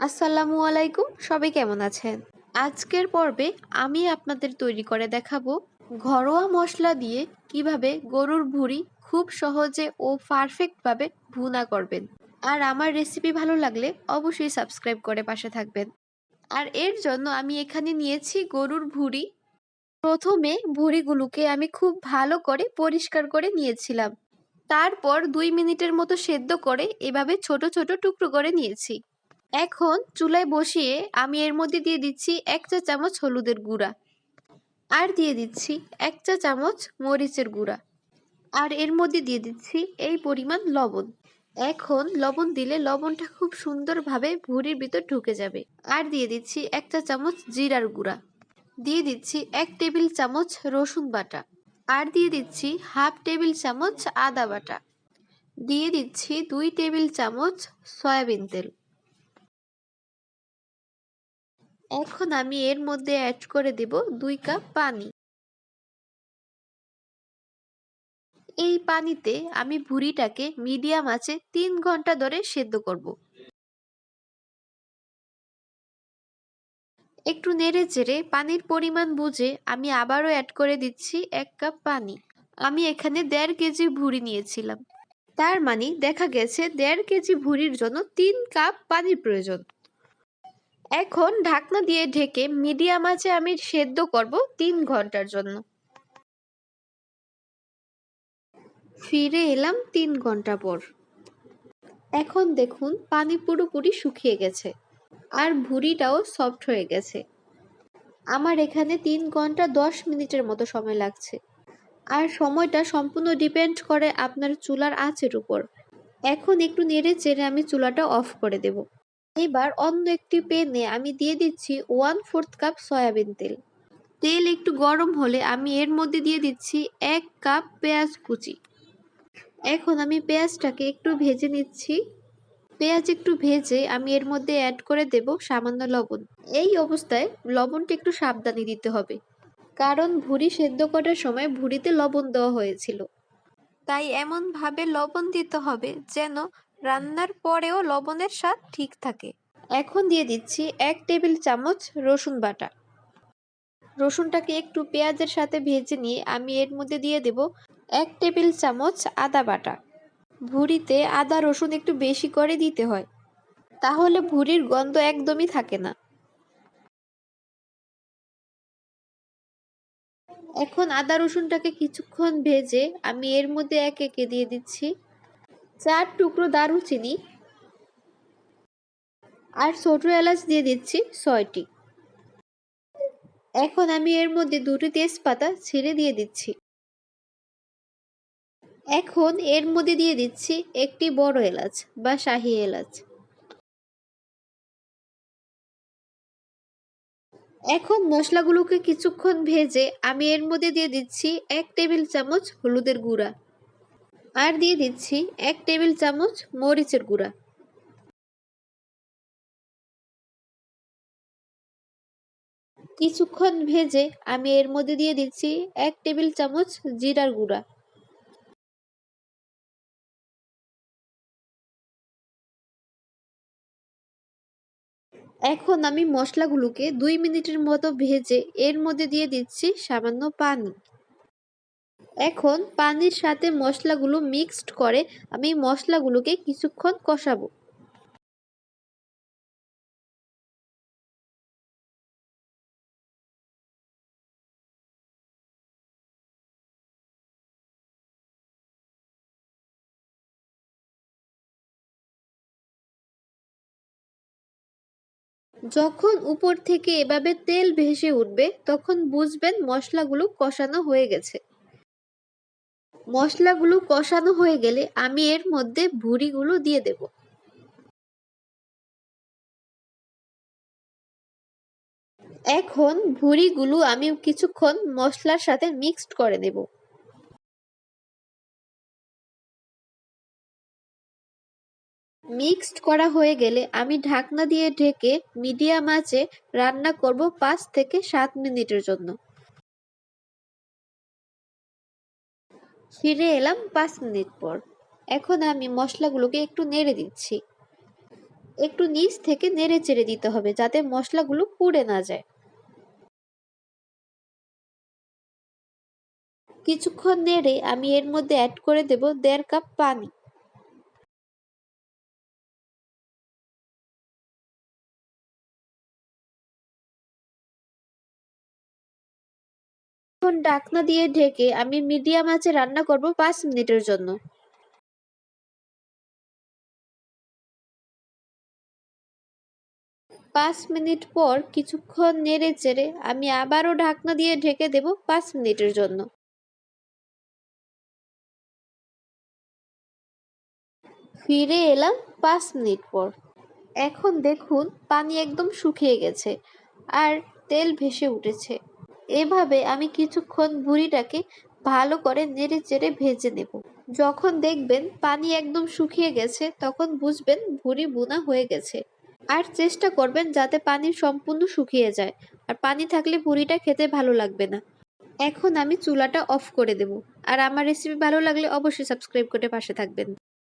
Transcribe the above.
আসসালামু আলাইকুম, সবাই কেমন আছেন? আজকের পর্বে আমি আপনাদের তৈরি করে দেখাবো ঘরোয়া মশলা দিয়ে কিভাবে গরুর ভুঁড়ি খুব সহজে ও পারফেক্টভাবে ভুনা করবেন। আর আমার রেসিপি ভালো লাগলে অবশ্যই সাবস্ক্রাইব করে পাশে থাকবেন। আর এর জন্য আমি এখানে নিয়েছি গরুর ভুঁড়ি। প্রথমে ভুঁড়িগুলোকে আমি খুব ভালো করে পরিষ্কার করে নিয়েছিলাম। তারপর 2 মিনিটের মতো সেদ্ধ করে এভাবে ছোট ছোট টুকরো করে নিয়েছি। এখন চুলায় বসিয়ে আমি এর মধ্যে দিয়ে দিচ্ছি 1 চা চামচ হলুদের গুঁড়া, আর দিয়ে দিচ্ছি 1 চা চামচ মরিচের গুঁড়া, আর এর মধ্যে দিয়ে দিচ্ছি এই পরিমাণ লবণ। এখন লবণ দিলে লবণটা খুব সুন্দরভাবে ভুঁড়ির ভিতর ঢুকে যাবে। আর দিয়ে দিচ্ছি 1 চা চামচ জিরার গুঁড়া, দিয়ে দিচ্ছি 1 টেবিল চামচ রসুন বাটা, আর দিয়ে দিচ্ছি হাফ টেবিল চামচ আদা বাটা, দিয়ে দিচ্ছি 2 টেবিল চামচ সয়াবিন তেল। এখন আমি এর মধ্যে অ্যাড করে দেব 2 কাপ পানি। এই পানিতে আমি ভুঁড়িটাকে মিডিয়াম আঁচে 3 ঘন্টা ধরে সেদ্ধ করব। একটু নেড়ে চেড়ে পানির পরিমাণ বুঝে আমি আবারও অ্যাড করে দিচ্ছি 1 কাপ পানি। আমি এখানে 1.5 কেজি ভুঁড়ি নিয়েছিলাম, তার মানে দেখা গেছে 1.5 কেজি ভুঁড়ির জন্য 3 কাপ পানির প্রয়োজন। এখন ঢাকনা দিয়ে ঢেকে মিডিয়াম আঁচে আমি সেদ্ধ করব 3 ঘন্টার জন্য। ফিরে এলাম 3 ঘন্টা পর। এখন দেখুন পানি পুরোপুরি শুকিয়ে গেছে, আর ভুঁড়িটাও সফট হয়ে গেছে। আমার এখানে 3 ঘন্টা 10 মিনিটের মতো সময় লাগছে। আর সময়টা সম্পূর্ণ ডিপেন্ড করে আপনার চুলার আঁচের উপর। এখন একটু নেড়ে চেড়ে আমি চুলাটা অফ করে দেব। এবার অন্য একটি প্যানে আমি দিয়ে দিচ্ছি 1/4 কাপ সয়াবিন তেল। তেল একটু গরম হলে আমি এর মধ্যে দিয়ে দিচ্ছি 1 কাপ পেঁয়াজ কুচি। এখন আমি পেঁয়াজটাকে একটু ভেজে নিচ্ছি। পেঁয়াজ একটু ভেজে আমি এর মধ্যে অ্যাড করে দেব সামান্য লবণ। এই অবস্থায় লবণটা একটু সাবধানে দিতে হবে, কারণ ভুঁড়ি সেদ্ধ করার সময় ভুঁড়িতে লবণ দেওয়া হয়েছিল। তাই এমনভাবে লবণ দিতে হবে যেন রান্নার পরেও লবণের স্বাদ ঠিক থাকে। এখন দিয়ে দিচ্ছি 1 টেবিল চামচ রসুন বাটা। রসুনটাকে একটু পেঁয়াজের সাথে ভেজে নিয়ে আমি এর মধ্যে দিয়ে দেব 1 টেবিল চামচ আদা বাটা। ভুঁড়িতে আদা রসুন একটু বেশি করে দিতে হয়, তাহলে ভুঁড়ির গন্ধ একদমই থাকে না। এখন আদা রসুনটাকে কিছুক্ষণ ভেজে আমি এর মধ্যে একে একে দিয়ে দিচ্ছি 4 টুকরো দারুচিনি, আর ছোট এলাচ দিয়ে দিচ্ছি 6টি। এখন আমি এর মধ্যে 2টি তেজপাতা ছিঁড়ে দিয়ে দিচ্ছি। এখন এর মধ্যে দিয়ে দিচ্ছি একটি বড় এলাচ বা শাহী এলাচ। এখন মশলাগুলোকে কিছুক্ষণ ভেজে আমি এর মধ্যে দিয়ে দিচ্ছি 1 টেবিল চামচ হলুদের গুঁড়া, আর দিয়ে দিচ্ছি 1 টেবিল চামচ মরিচের গুঁড়া। কিছুক্ষণ ভেজে আমি এর মধ্যে দিয়ে দিচ্ছি 1 টেবিল চামচ জিরার গুঁড়া। এখন আমি মশলাগুলোকে 2 মিনিটের মতো ভেজে এর মধ্যে দিয়ে দিচ্ছি সামান্য পানি। এখন পানির সাথে মশলাগুলো মিক্সড করে আমি মশলাগুলোকে কিছুক্ষণ কষাবো। যখন উপর থেকে এভাবে তেল ভেসে উঠবে তখন বুঝবেন মশলাগুলো কষানো হয়ে গেছে। মশলাগুলো কষানো হয়ে গেলে আমি এর মধ্যে ভুঁড়িগুলো দিয়ে দেব। এখন ভুঁড়িগুলো আমি কিছুক্ষণ মশলার সাথে মিক্সড করে নেব। মিক্সড করা হয়ে গেলে আমি ঢাকনা দিয়ে ঢেকে মিডিয়াম আঁচে রান্না করব 5 থেকে 7 মিনিটের জন্য। ফিরে এলাম 5 মিনিট পর। এখন আমি মশলাগুলোকে একটু নেড়ে দিচ্ছি। একটু নিচ থেকে নেড়ে চেড়ে দিতে হবে যাতে মশলাগুলো পুড়ে না যায়। কিছুক্ষণ নেড়ে আমি এর মধ্যে অ্যাড করে দেব 1.5 কাপ পানি। এখন ঢাকনা দিয়ে ঢেকে আমি মিডিয়াম আঁচে রান্না করব 5 মিনিটের জন্য। 5 মিনিট পর কিছুক্ষণ নেড়ে চেড়ে আমি আবারও ঢাকনা দিয়ে ঢেকে দেব 5 মিনিটের জন্য। ফিরে এলাম 5 মিনিট পর। এখন দেখুন পানি একদম শুকিয়ে গেছে আর তেল ভেসে উঠেছে। এভাবে আমি কিছুক্ষণ ভুঁড়িটাকে ভালো করে নেড়ে চেড়ে ভেজে নেব। যখন দেখবেন পানি একদম শুকিয়ে গেছে তখন বুঝবেন ভুঁড়ি ভুনা হয়ে গেছে। আর চেষ্টা করবেন যাতে পানি সম্পূর্ণ শুকিয়ে যায়, আর পানি থাকলে ভুঁড়িটা খেতে ভালো লাগবে না। এখন আমি চুলাটা অফ করে দেব। আর আমার রেসিপি ভালো লাগলে অবশ্যই সাবস্ক্রাইব করে পাশে থাকবেন।